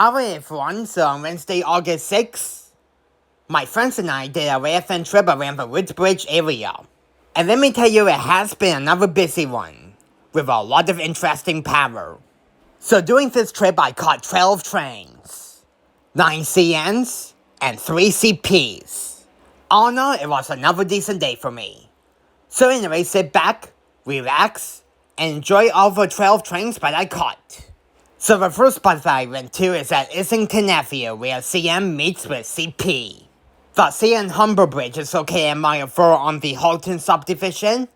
Howdy everyone, so on Wednesday, August 6th, my friends and I did a marathon trip around the Woodbridge area. And let me tell you, it has been another busy one, with a lot of interesting power. So during this trip, I caught 12 trains, 9 CNs, and 3 CPs. All in all, it was another decent day for me. So anyway, sit back, relax, and enjoy all the 12 trains that I caught. So the first spot that I went to is at Islington Avenue, where CM meets with CP. The CN Humber Bridge is located at mile 4 on the Halton subdivision,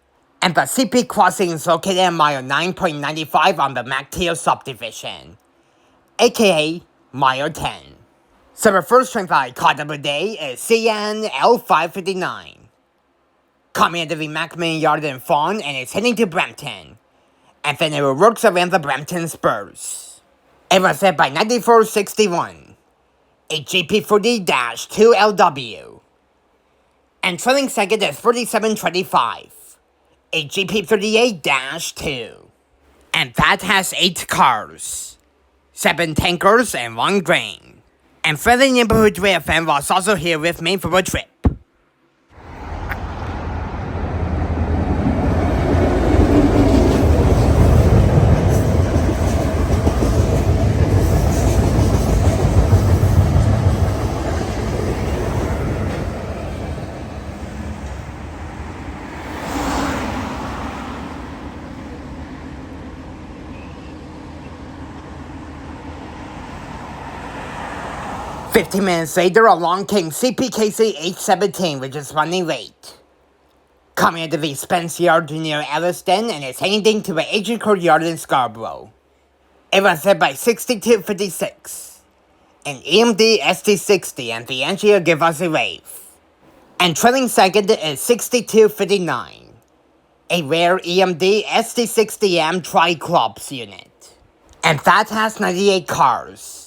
and the CP crossing is located at mile 9.95 on the MacTail subdivision, aka mile 10. So the first train that I caught of the day is CN L559. Coming into the Macmillan Yard in Fawn and is heading to Brampton, and then it works around the Brampton Spurs. It was set by 9461, a GP40-2LW. And trailing second is 3725, a GP38-2. And that has 8 cars, 7 tankers, and 1 grain. And friendly neighborhood rail fan was also here with me for the trip. 15 minutes later, along came CPKC 817, which is running late. Coming into the Spence Yard near Elliston and is heading to the Agent Court Yard in Scarborough. It was set by 6256, an EMD ST60, and the engineer gave us a wave. And trailing second is 6259, a rare EMD ST60M Triclops unit. And that has 98 cars.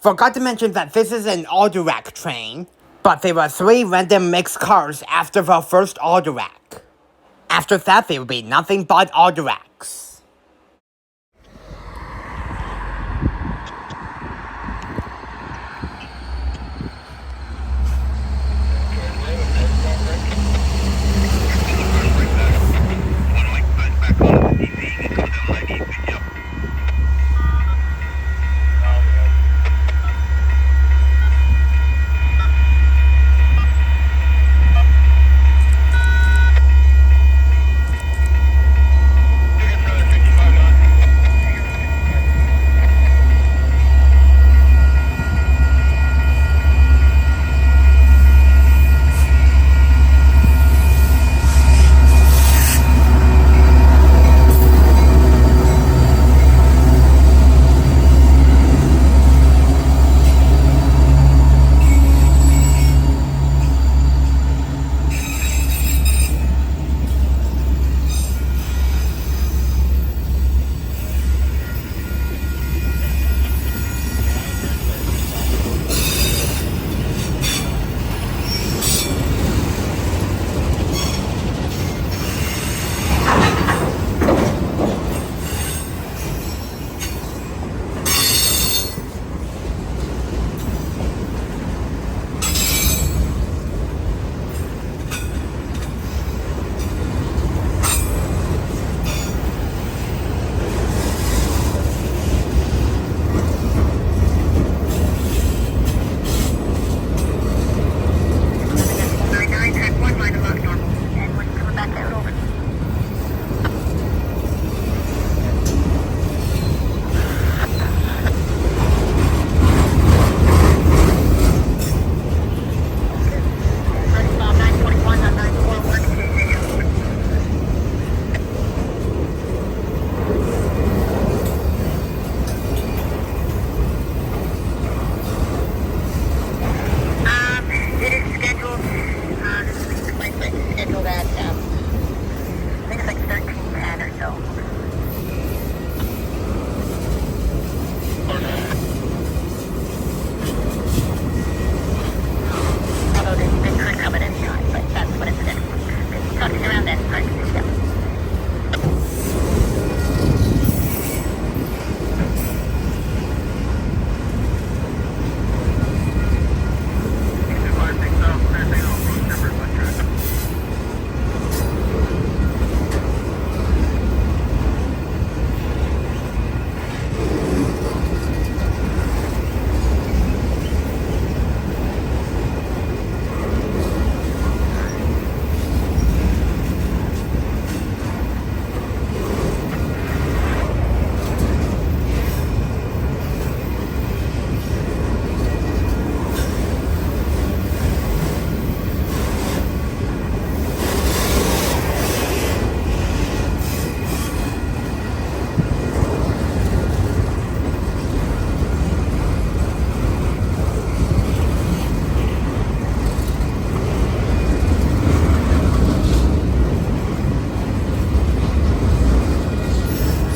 Forgot to mention that this is an Autorack train, but there were 3 random mixed cars after the first Autorack. After that, there will be nothing but Autoracks.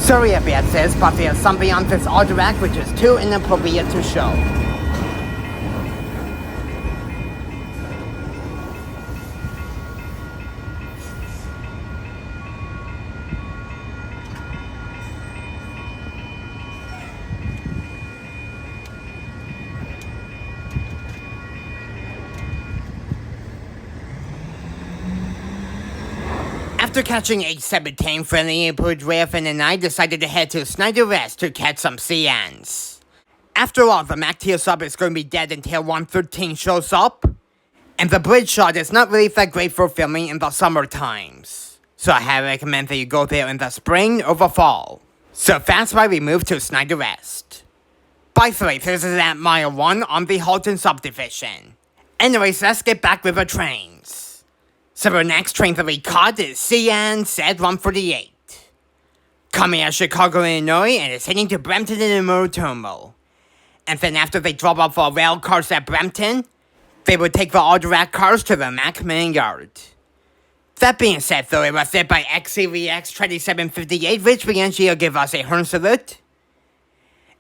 Sorry about this, but there's something on this Autorack which is too inappropriate to show. After catching a 17 friendly Woodbridge, Raven and I decided to head to Snider Rest to catch some CNs. After all, the Mac tier sub is going to be dead until 113 shows up, and the bridge shot is not really that great for filming in the summer times. So I highly recommend that you go there in the spring or the fall. So that's why we moved to Snider Rest. By the way, this is at mile 1 on the Halton subdivision. Anyways, let's get back with the trains. So the next train that we caught is CN Z148. Coming out of Chicago, Illinois, and is heading to Brampton and Muratomo. And then after they drop off the rail cars at Brampton, they would take the Autorack cars to the Mac main yard. That being said though, it was led by CREX 2758, which began to give us a horn salute.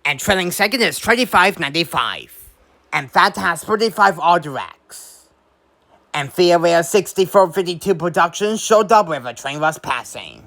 And trailing second is 2595. And that has 35 Autoracks. And the Area 6452 production showed up where the train was passing.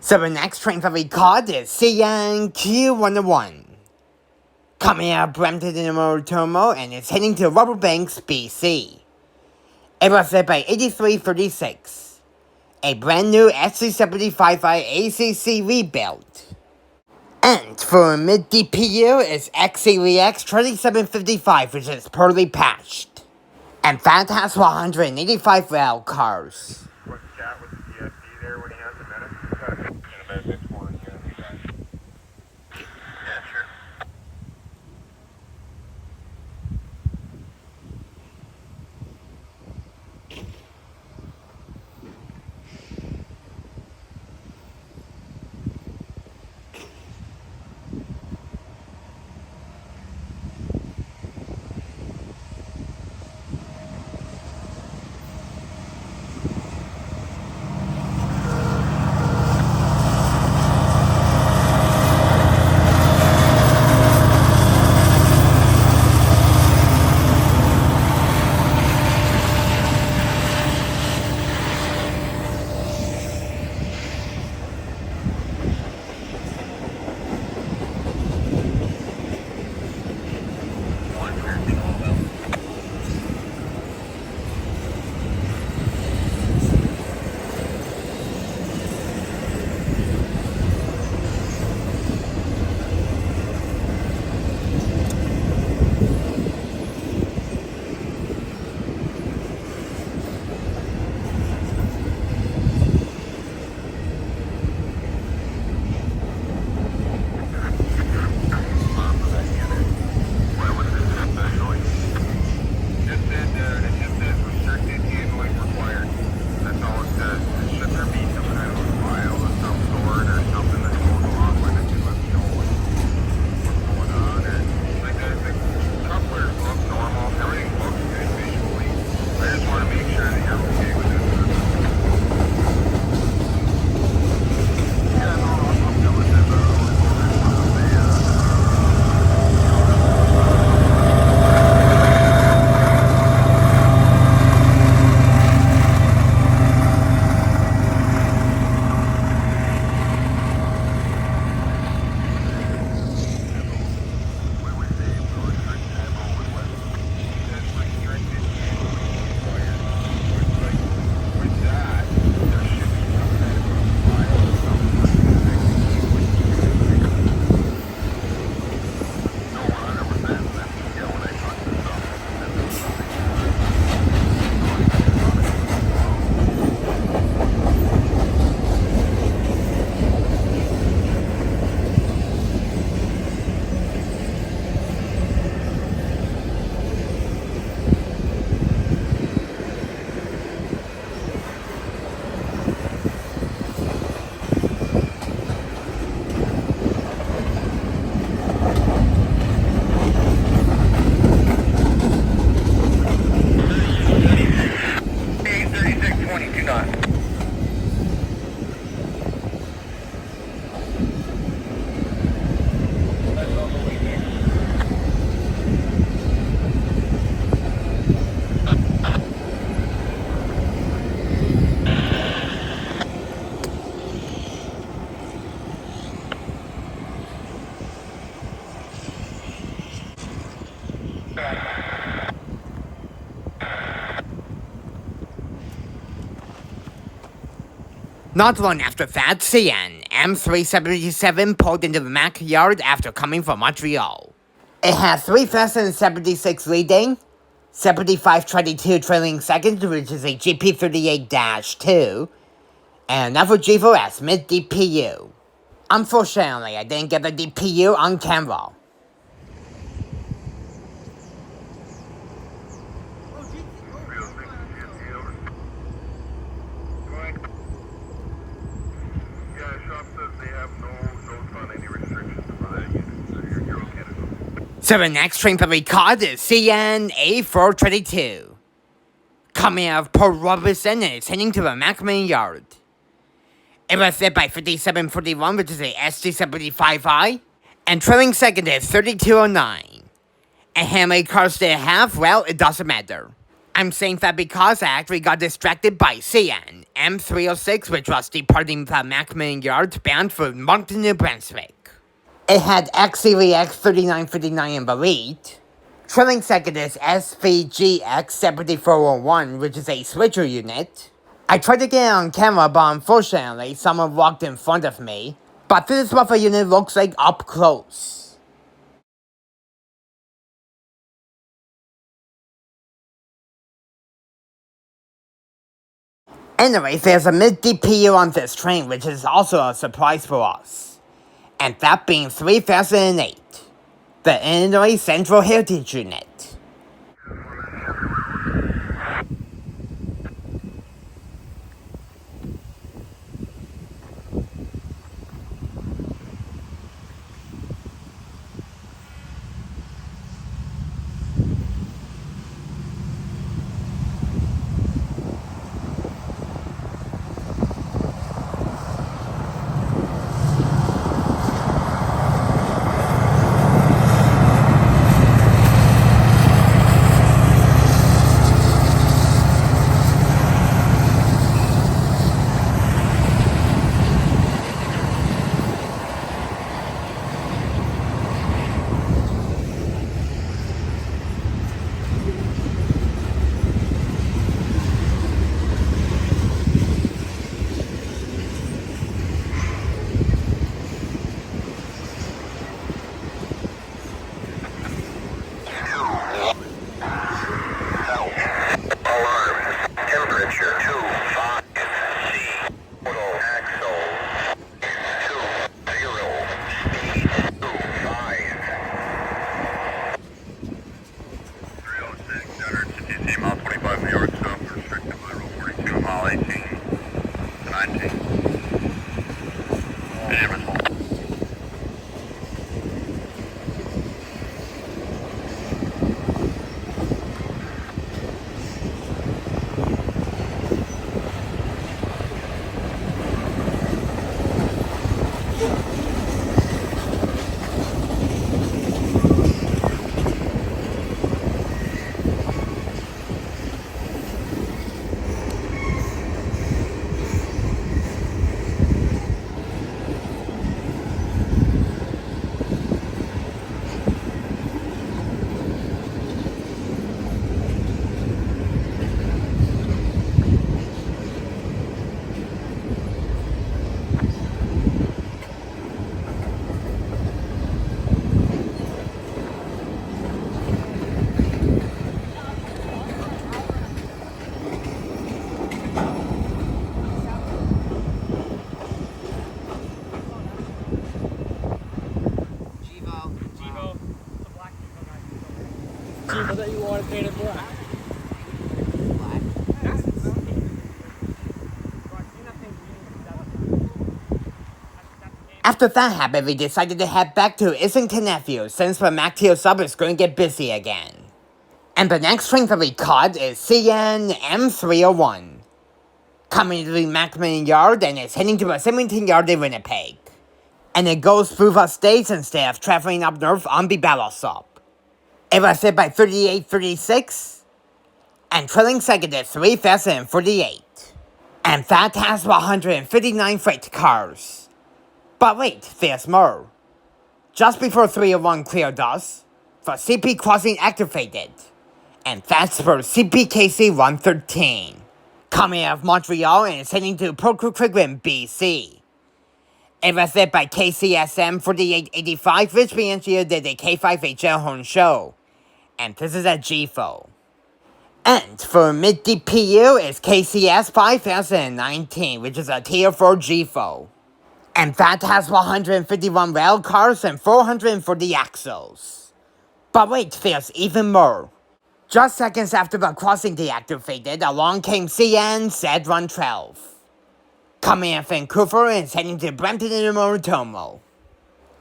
So the next train that we caught is CNQ101. Coming out of Brampton and Muratomo, and it's heading to Rubber Banks, BC. It was led by 8336, a brand new SC75i ACC rebuild. And for mid-DPU is XCVX 2755, which is poorly patched. And that has 185 rail cars. Quick chat with the DSD there when he has a minute. In about this morning, yeah, sure. Not long after that, CN M377 pulled into the Mac yard after coming from Montreal. It had 3,076 leading, 7522 trailing second, which is a GP38-2, and another GEVO as mid-DPU. Unfortunately, I didn't get the DPU on camera. So the next train that we caught is CN A422. Coming out of Port Robertson and it's heading to the Macmillan Yard. It was hit by 5741, which is a SG75I, and trailing second is 3209. And how many cars did it have? Well, it doesn't matter. I'm saying that because I actually got distracted by CN M306, which was departing the Macmillan Yard bound for Moncton, New Brunswick. It had XVGX 3959 in the lead. Trailing second is SVGX 7401, which is a switcher unit. I tried to get it on camera, but unfortunately, someone walked in front of me. But this is what the unit looks like up close. Anyways, there's a mid-DPU on this train, which is also a surprise for us. And that being 3008, the Illinois Central Heritage Unit. GEVO that you wanted painted black. After that happened, we decided to head back to Islington Avenue since the MacTO sub is going to get busy again. And the next train that we caught is CN M301. Coming to the Macmillan Yard and is heading to the Symington Yard in Winnipeg. And it goes through the states instead of traveling up north on the battle sub. It was hit by 3836, and trailing second is 3048. And that has 159 freight cars. But wait, there's more. Just before 301 cleared us, the CP crossing activated. And that's for CPKC 113. coming out of Montreal and is heading to Coquitlam, BC. It was led by KCSM 4885, which means you did the K5HL home show. And this is a GEVO. And for mid-DPU is KCS 5019, which is a Tier 4 GEVO. And that has 151 rail cars and 440 axles. But wait, there's even more. Just seconds after the crossing deactivated, along came CN Z112. Coming out of Vancouver and is heading to Brampton and Moritomo.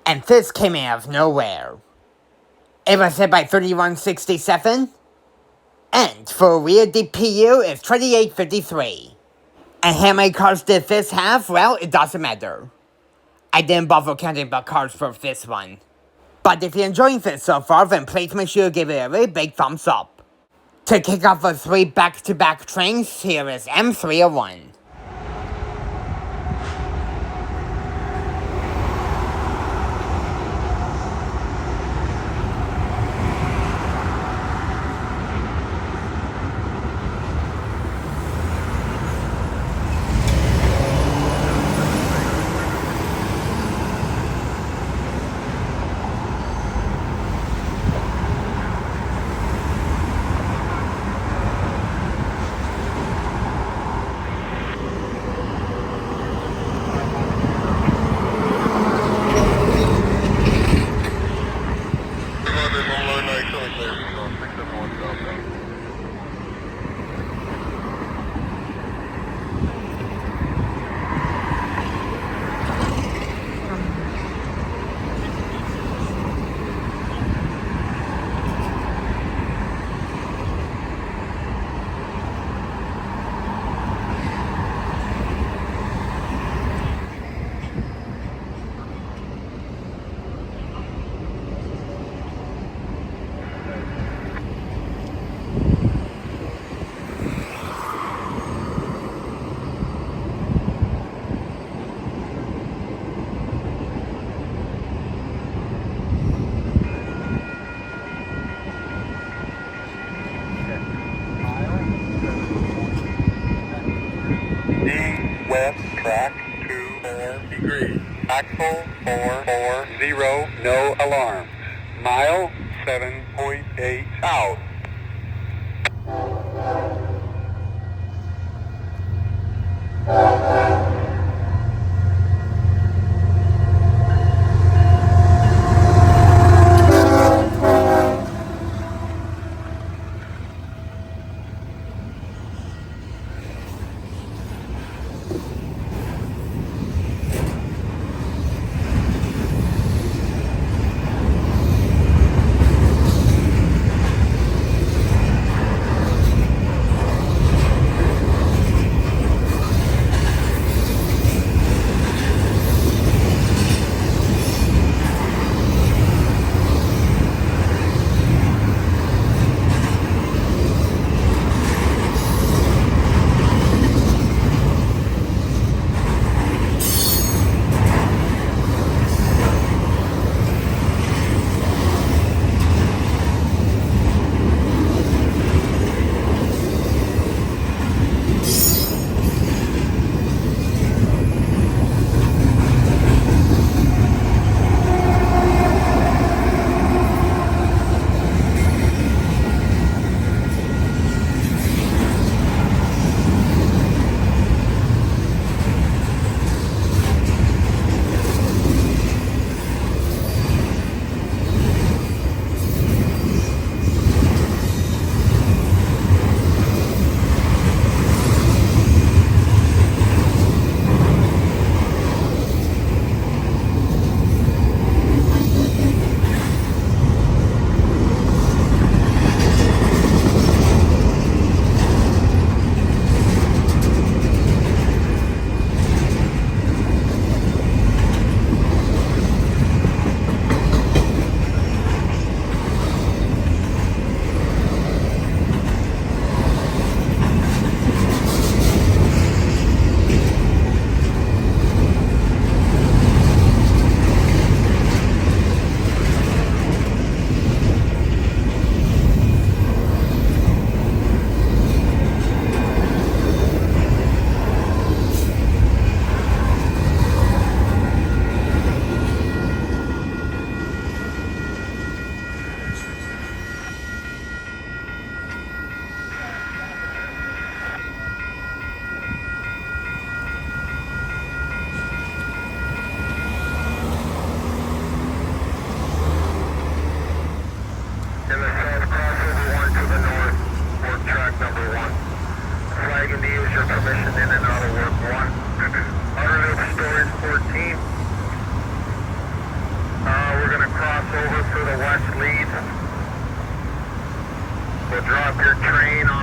And this came out of nowhere. It was hit by 3167. And for rear DPU is 2853. And how many cars did this have? Well, it doesn't matter. I didn't bother counting the cars for this one. But if you're enjoying this so far, then please make sure you give it a really big thumbs up. To kick off the 3 back-to-back trains, here is M301. West track 24 degrees. Axle 440, no alarm. Mile 7.8 out.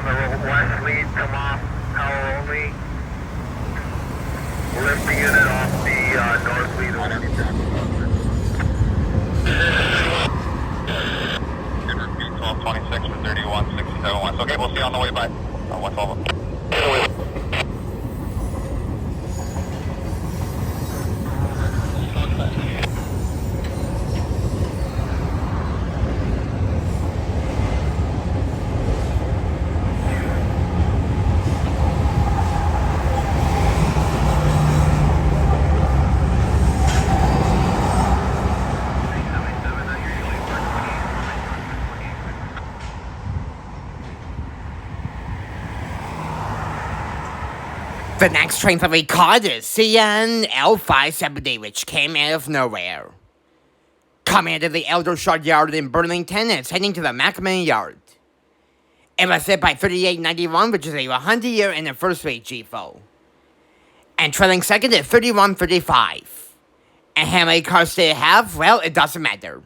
on the west lead, come off power only. Lift the unit off the north lead. Good repeat, 1226 for 3167 west. Okay, we'll see you on the way by. 112. The next train that we caught is CNL570, which came out of nowhere. Coming out of the Eldershot Yard in Burlington, it's heading to the Macman Yard. It was hit by 3891, which is a 100-year and a first-rate GEVO. And trailing second is 3135. And how many cars did it have? Well, it doesn't matter.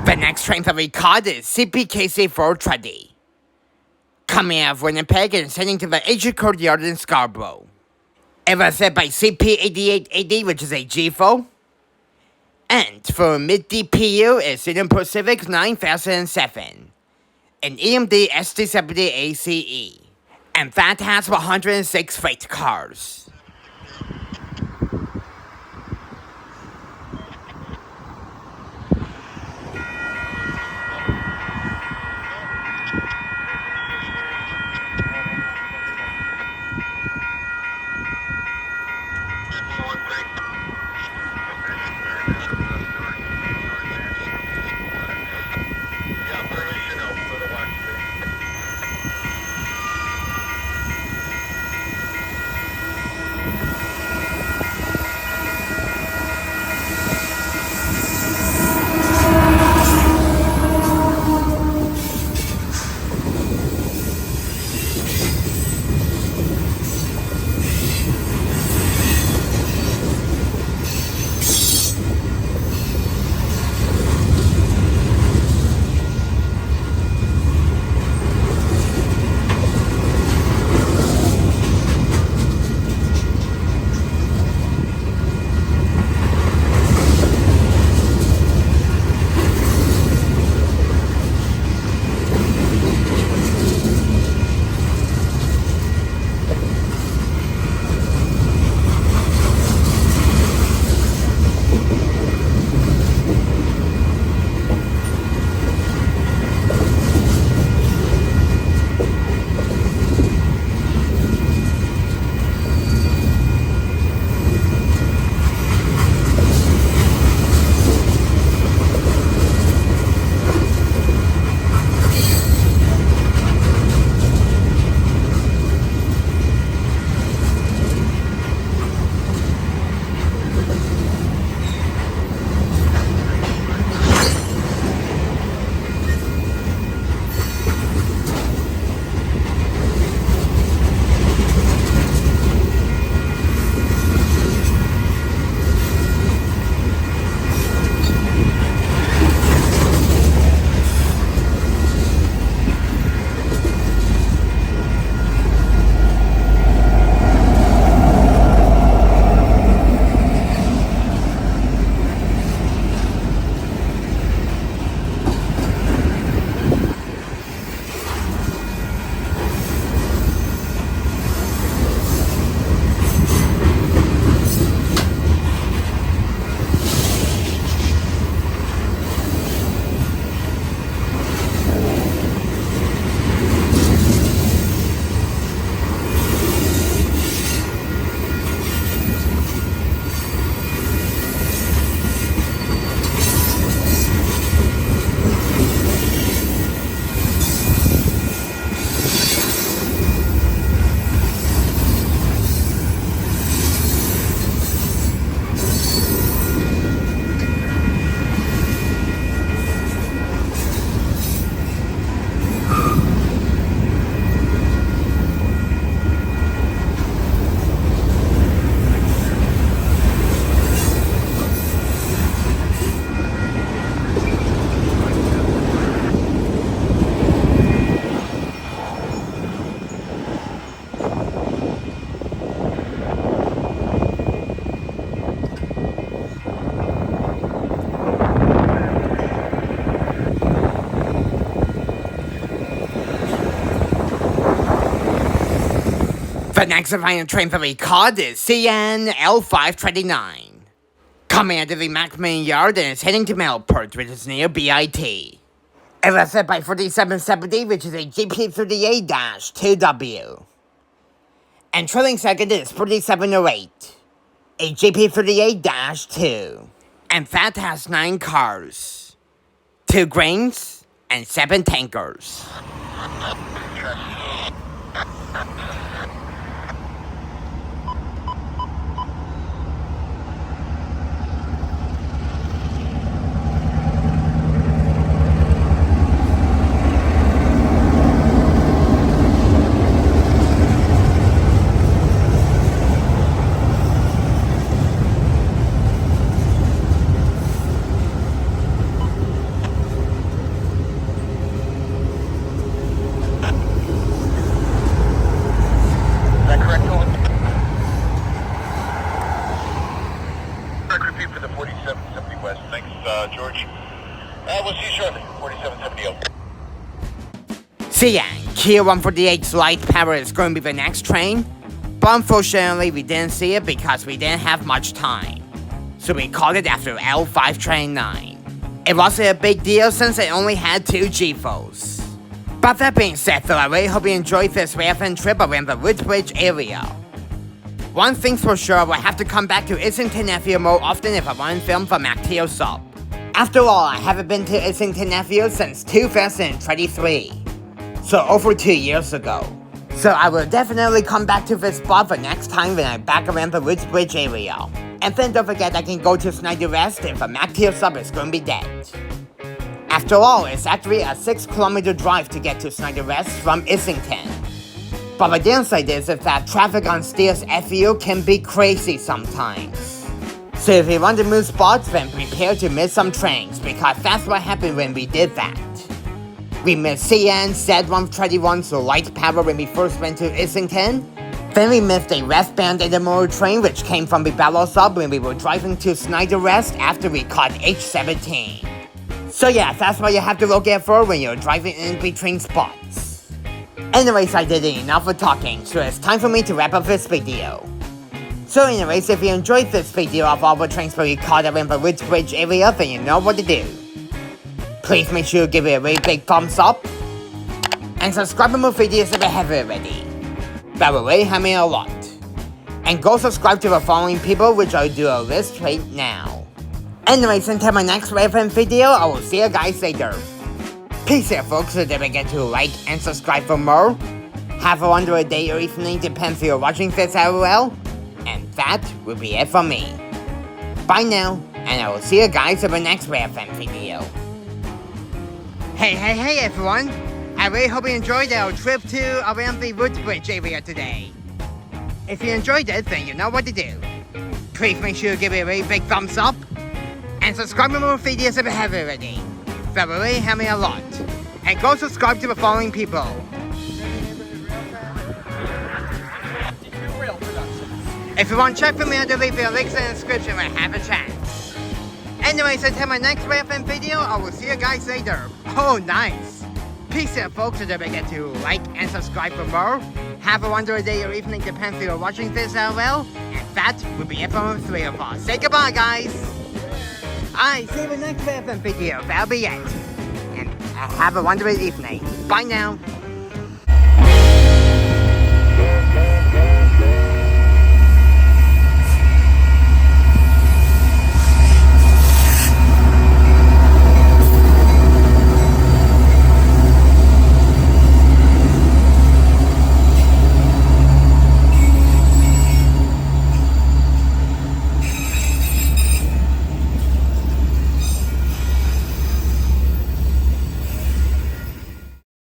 The next train that we caught is CPKC 420. Coming out of Winnipeg and heading to the Asia Courtyard in Scarborough. It was hit by CP8880, which is a GEVO. And for mid-DPU is Union Pacific 9007, an EMD SD70 ACE. And that has 106 freight cars. The next final train that we caught is CN L529. Coming out of the Macmillan Yard and is heading to Melport, which is near BIT. It was set by 4770, which is a GP38-2W. And trailing second is 4708, a GP38-2. And that has 9 cars, 2 grains, and 7 tankers. Repeat for the 4770 West. Thanks, George. We'll see you shortly. 4770 over. CN Kia 148's light power is going to be the next train, but unfortunately we didn't see it because we didn't have much time. So we called it after L5 Train 9. It wasn't a big deal since it only had 2 GEVOs. But that being said though, I really hope you enjoyed this marathon trip around the Woodbridge area. One thing's for sure, we'll have to come back to Islington Avenue more often if I want to film for Macteo Sub. After all, I haven't been to Islington Avenue since 2023. So over 2 years ago. So I will definitely come back to this spot the next time when I'm back around the Woodbridge area. And then don't forget I can go to Snider Rest if the Macteo Sub is going to be dead. After all, it's actually a 6-kilometer drive to get to Snider West from Islington. But the downside is that traffic on Steers FU can be crazy sometimes. So if you want to move spots, then prepare to miss some trains, because that's what happened when we did that. We missed CN Z121 so light power when we first went to Islington. Then we missed a westbound intermodal train which came from the Ballot Sub when we were driving to Snider Rest after we caught H17. So yeah, that's what you have to look out for when you're driving in between spots. Anyways, I did enough of talking, so it's time for me to wrap up this video. So anyways, if you enjoyed this video of all the trains that we caught around the Woodbridge area, then you know what to do. Please make sure to give it a really big thumbs up, and subscribe for more videos if you haven't already. That will really help me a lot. And go subscribe to the following people, which I'll do a list right now. Anyways, until my next relevant video, I will see you guys later. Peace out folks, so don't forget to like and subscribe for more. Have a wonderful day or evening, depends if you're watching this LOL. And that will be it for me. Bye now, and I will see you guys in the next relevant video. Hey everyone! I really hope you enjoyed our trip to around the Woodbridge area today. If you enjoyed it, then you know what to do. Please make sure to give it a really big thumbs up, and subscribe for more videos if you haven't already. That will really help me a lot. And go subscribe to the following people. If you want to check for me, I'll leave the links in the description when I have a chance. Anyways, until my next relevant video, I will see you guys later. Oh, nice. Peace out, folks, so don't forget to like and subscribe for more. Have a wonderful day or evening, depends if you're watching this LOL. And that will be it from the 3 of us. Say goodbye, guys. Alright, see you in the next relevant video. That'll be it. And have a wonderful evening. Bye now.